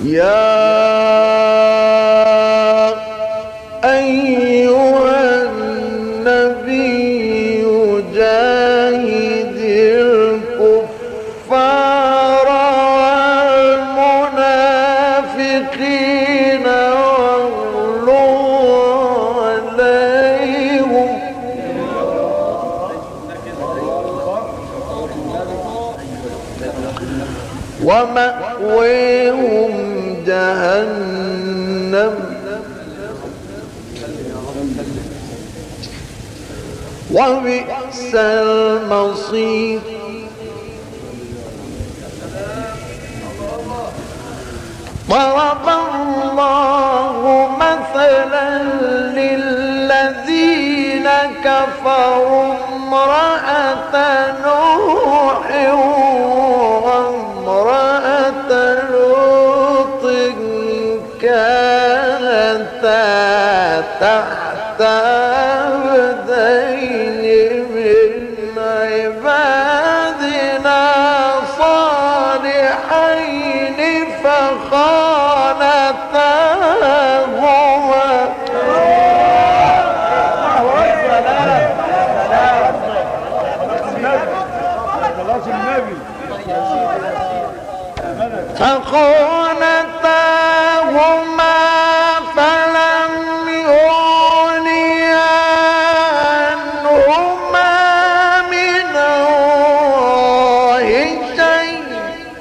يا أيها النبي جاهد الكفار والمنافقين واغلظ عليهم ومأويهم جهنم وبئس المصير ضرب الله مثلا للذين كفروا امرأة نوح وامرأة لوط كانتا تحت عبدين من عبادنا صالحين فخانتاهما فلم يغنيا عنهما من الله شيئا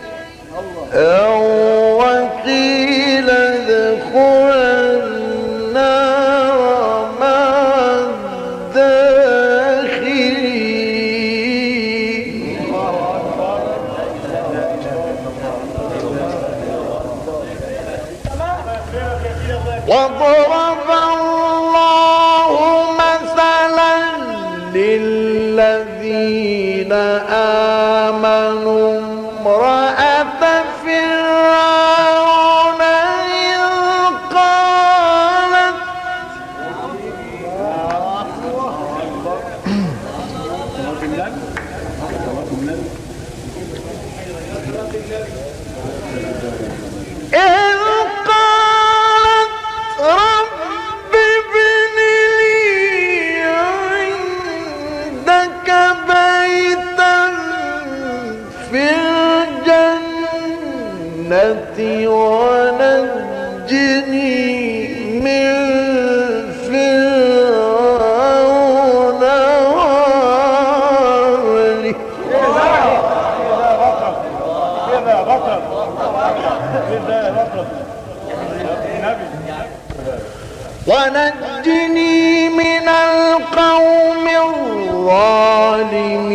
وقيل ادخلا النار مع الداخلين. وضرب الله مثلا للذين آمنوا امرأة فرعون إذ قالت رب ابن لي عندك بيتا في الجنة ونجني من فرعون وعمله. ونجني من القوم الظالمين.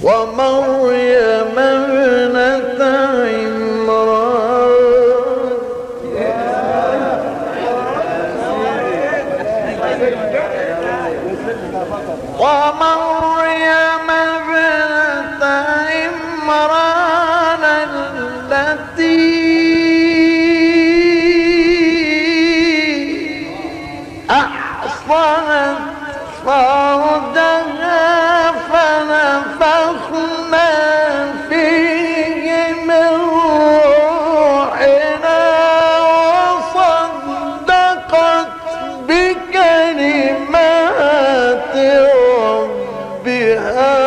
ومريم ابنة عمران ومريم ابنة عمران التي أحصنت فرجها فنفخنا فيه من روحنا وصدقت بكلمات ربها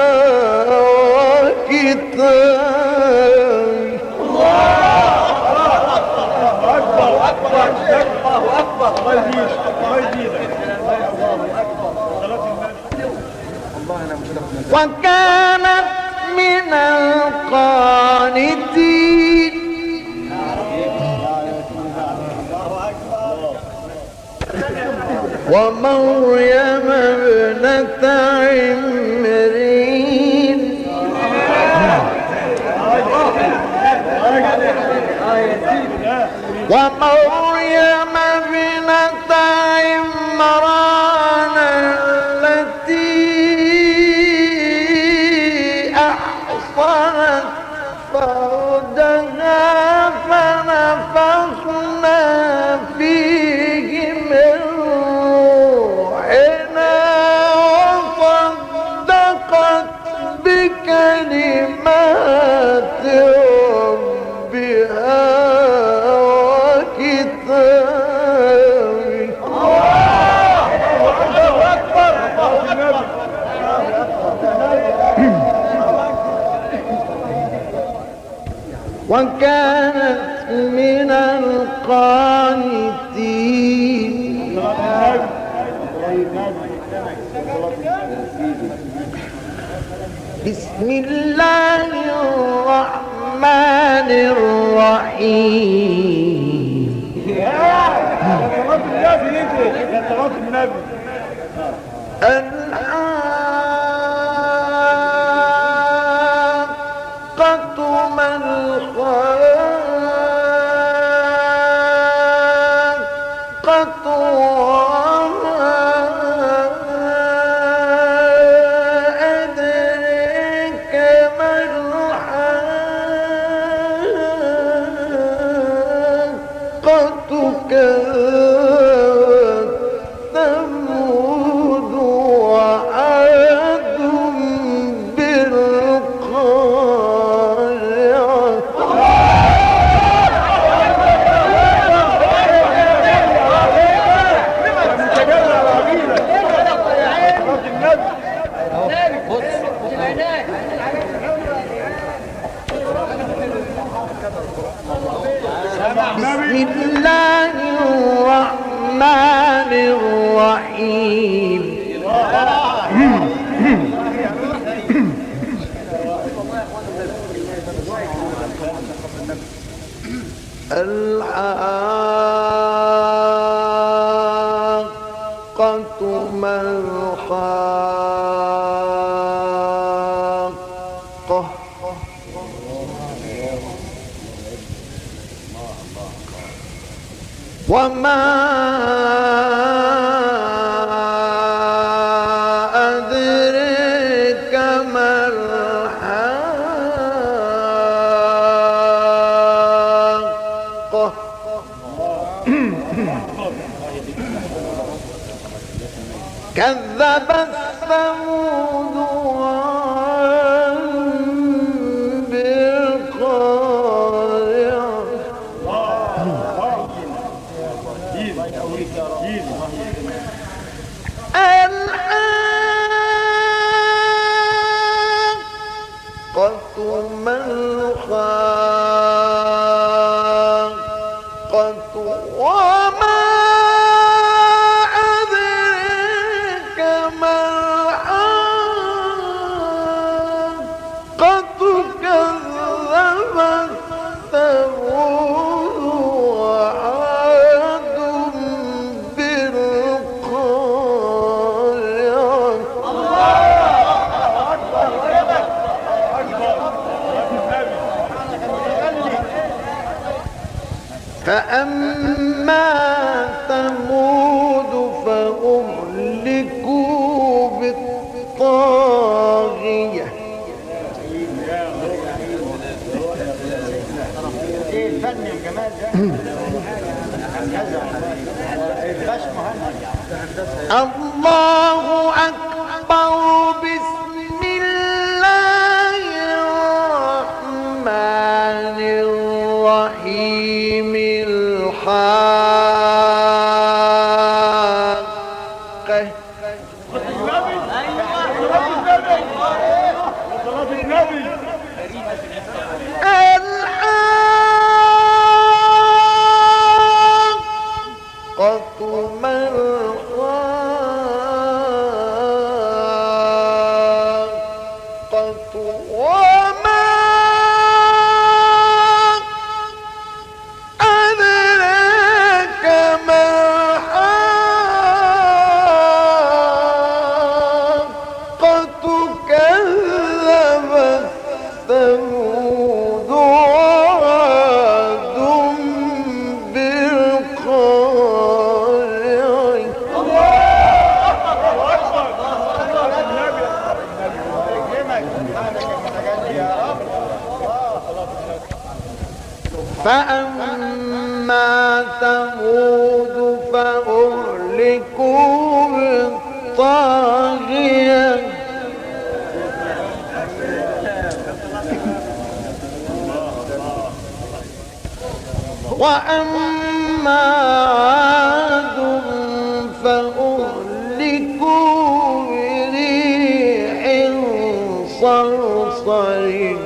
وكتابه. الله أكبر الله أكبر وكانت من القانتين. ومريم ابنة عمران ومريم ابنة عمران التي أحصنت فرجها فنفخنا فيه من روحنا وصدقت بكلمات ربها وكتابه. وكانت من القانتين. بسم الله الرحمن الرحيم. الحاقة ما الحاقة وما أدريك ما الحاقة. كذبت ثمود وعاد بالقارعة. بسم الله الرحمن الرحيم. الحاقة ما الحاقة. وما أدريك ما الحاقة. كذبت ثمود وعاد بالقارعة. الحاقة ما الحاقة. وما أدريك ما الحاقة. كذبت ثمود وعاد بالقارعة. فأما ثمود فأهلكوا بالطاغية. الله أكبر. بسم الله الرحمن الرحيم. الحاقة. الحاقة ما الحاقة. وما أدراك ما الحاقة. كذبت ثمود وعاد فأما ثمود فأهلكوا بالطاغية. وأما عاد فأهلكوا بريح صرصر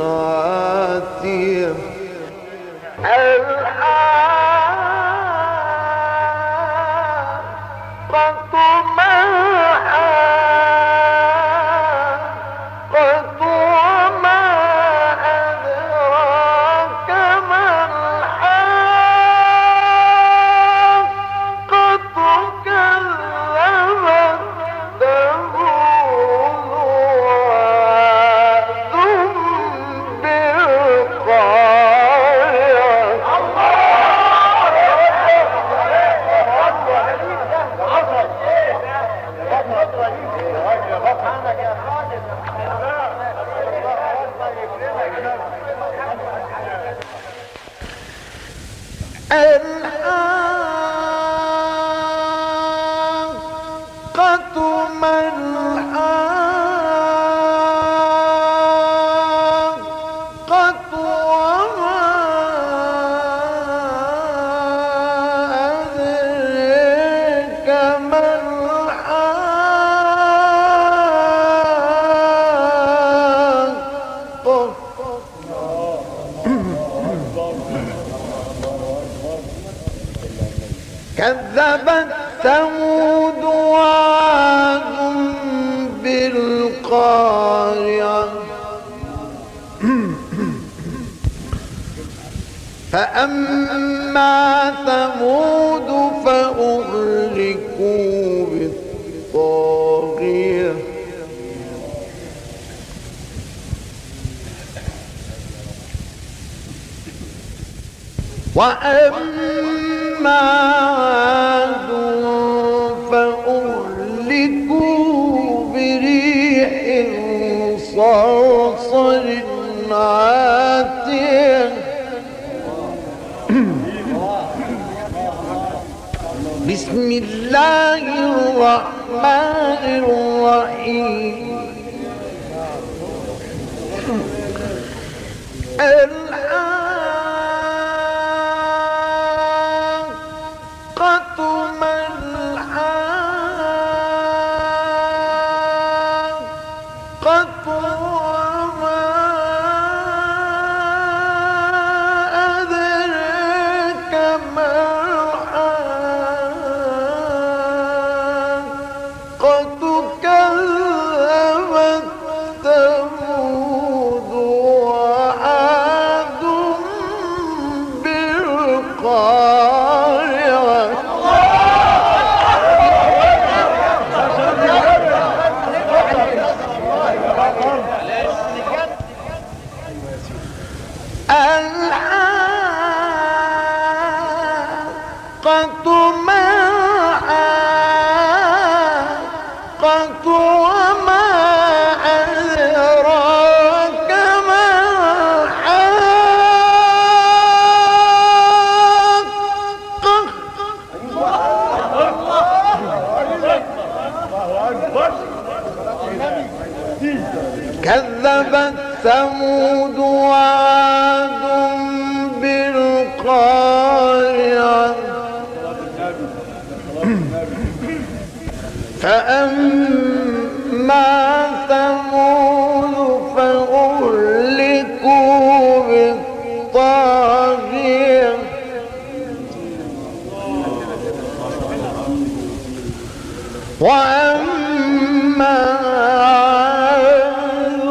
عاتية الحاقة ما الحاقة وما أدريك ما الحاقة كذبت ثمود وعاد بالقارعة فأما ثمود فأهلكوا بالطاغية وأما عاد فأهلكوا بريح صرصر عاتية بسم الله الرحمن الرحيم الحاقة ما الحاقة وما أدريك ما الحاقة كذبت ثمود وعاد بالقارعة الحاقة ما الحاقة وما أدراك ما الحاقة كذبت ثمود وعاد بالقارعة فأما ثمود فأهلكوا بالطاغية وأما عاد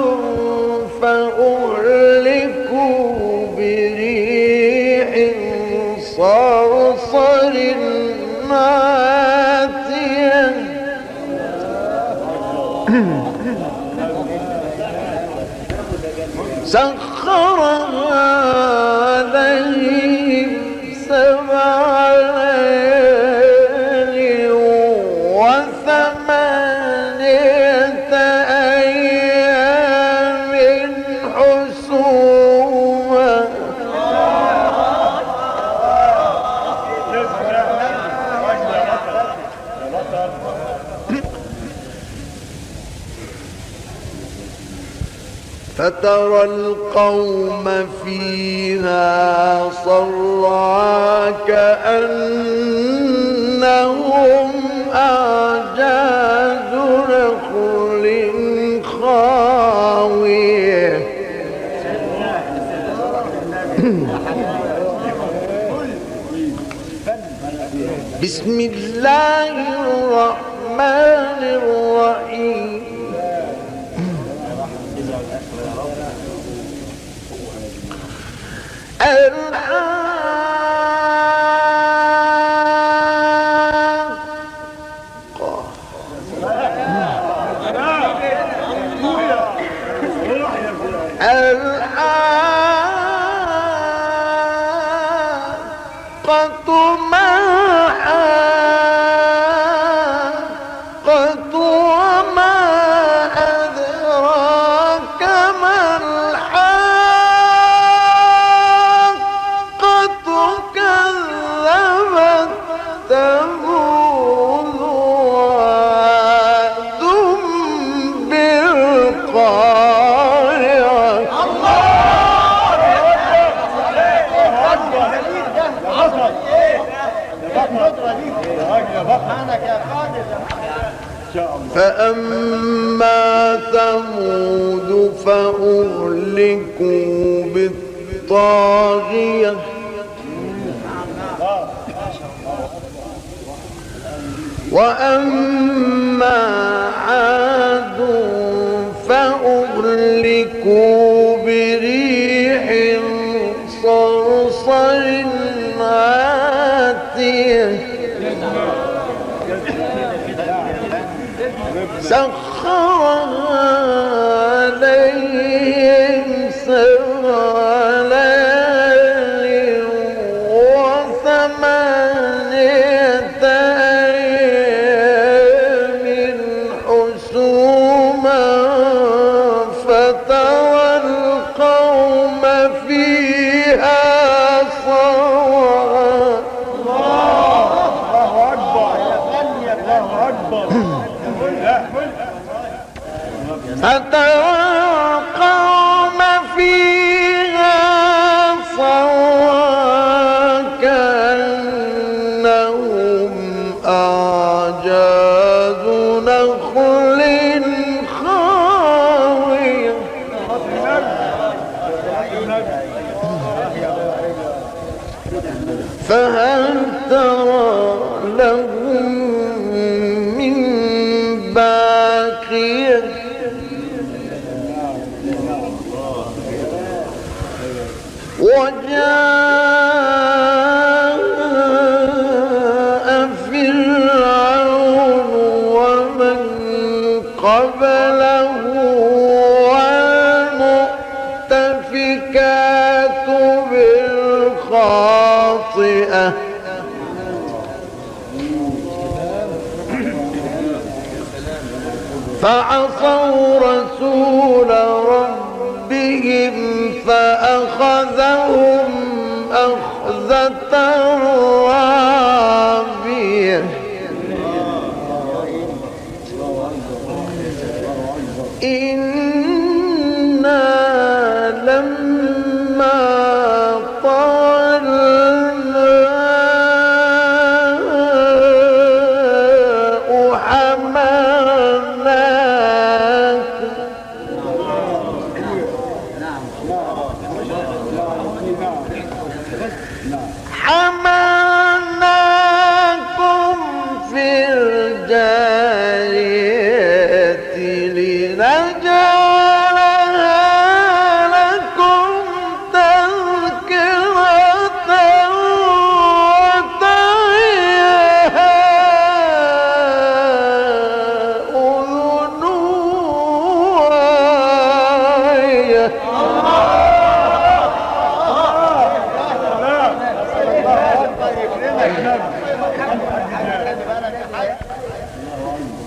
فأهلكوا بريح صرصر عاتية سخرها عليهم 7 ليال و8 أيام حسوما فترى القوم فيها صرعى كأنهم أعجاز نخل خاوية. بسم الله الرحمن الرحيم. الحاقة ما الحاقة وما أدراك ما الحاقة كذبت ثمود وعاد بالقارعة. فأما ثمود فأهلكوا بالطاغية وأما عاد فأهلكوا بريح صرصر عاتية سخرها عليهم سبع ليال وثمانية أيام حسوما فترى القوم فيها صرعى. الله أكبر. فترى القوم فيها صرعى كأنهم أعجاز نخل خاوية. فهل ترى لهم من باقية وجاء فرعون ومن قبله والمؤتفكات بالخاطئة فعصوا رسول ربهم فأخذهم أخذة رابية. إنا لما طال الماء حملناكم في الجارية لنجعلها لكم تذكرة وتعيها أذن واعية.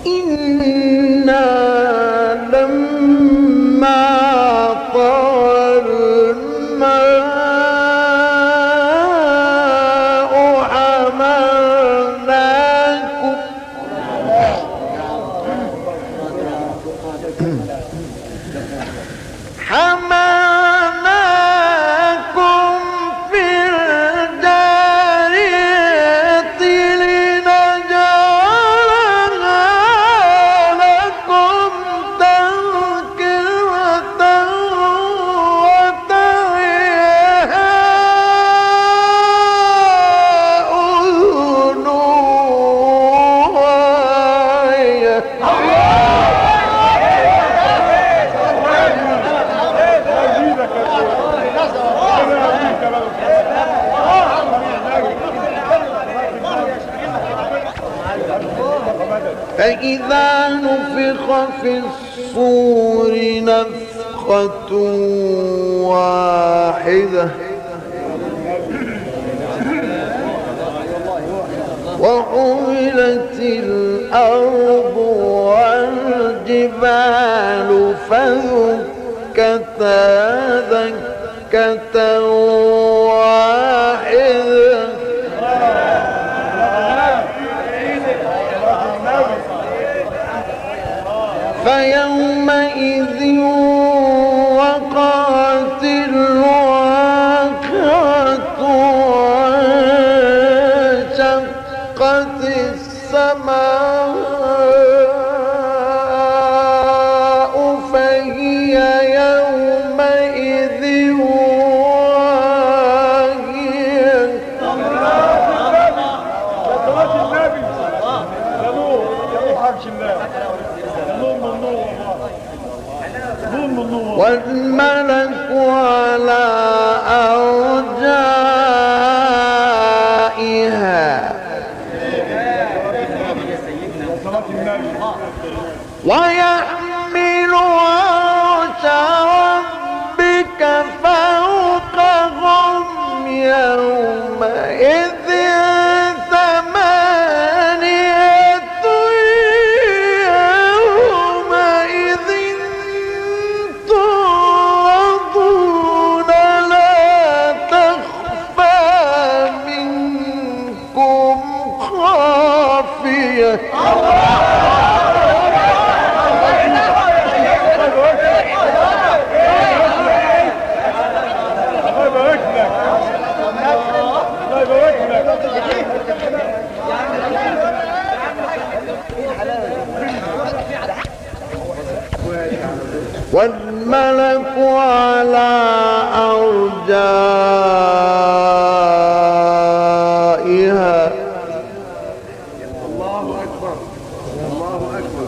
إنا لما حملناكم في الجارية لنجعلها لكم تذكرة وتعيها أذن واعية. فإذا نفخ في الصور نفخة واحدة وحملت الأرض والجبال فدكتا دكة واحدة فيومئذ وقعت الواقعة وانشقت السماء فهي يومئذ واهية. والملك على أرجائها ويحمل عرش ربك فوقهم يومئذ والملك على أرجائها. الله أكبر الله أكبر.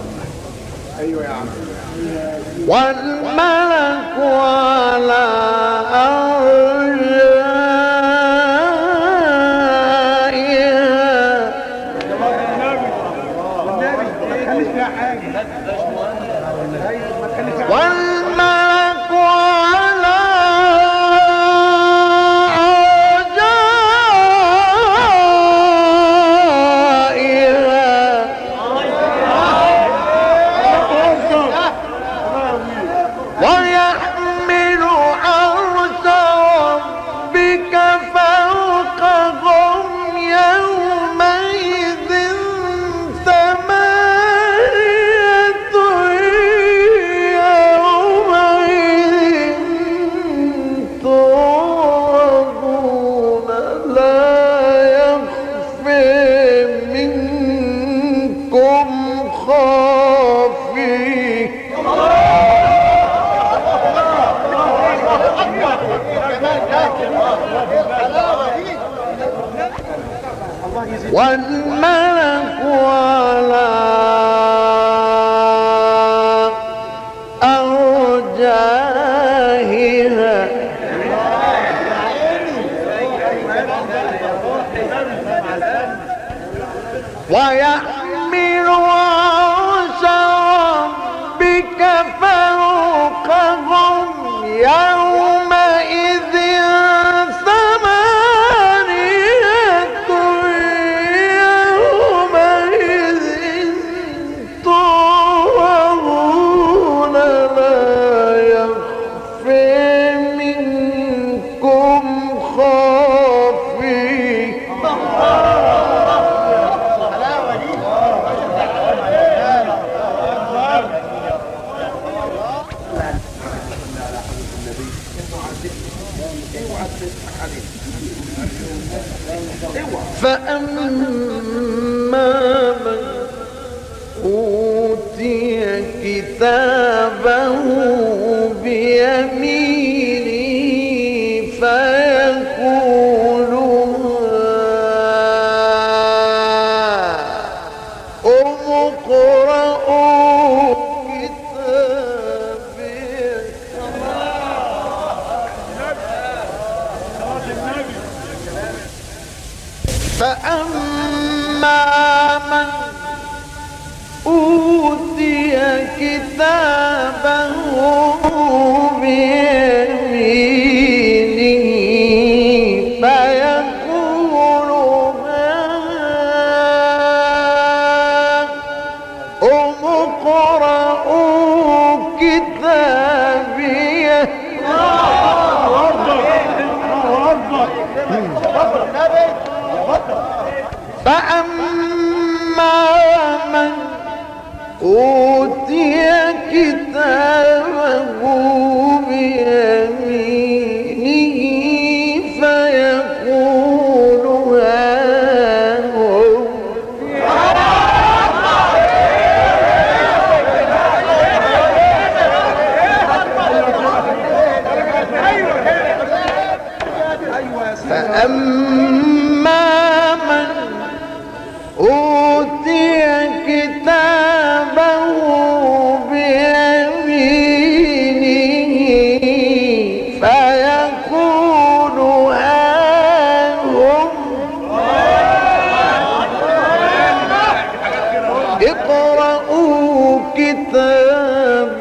أيوة يا عم. والملك على والملك على أرجائها ويحمل عرش ربك فوقهم يومئذ والملك على أرجائها ويحمل عرش ربك فوقهم يومئذ فأما من أوتي كتابه بيمينه فيقول اقرءوا كتابيه. فأما من أوتي كتابه بيمينه فيقول هاؤم اقرءوا كتابيه. فأما من أوتي كتابه بيمينه فيقول هاؤم فأما من أوتي كتابه بيمينه فيقول هاؤم اقرءوا كتابيه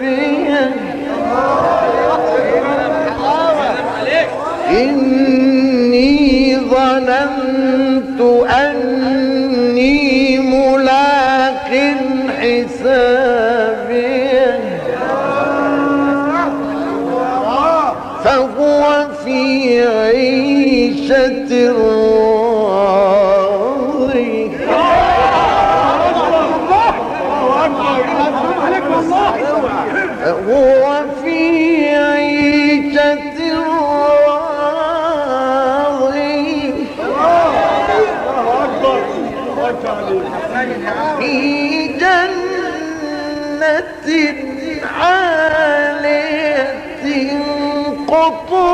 إني ظننت أني ملاق حسابيه فهو في عيشة راضية. فهو في عيشة راضية في جنة عالية قطوفها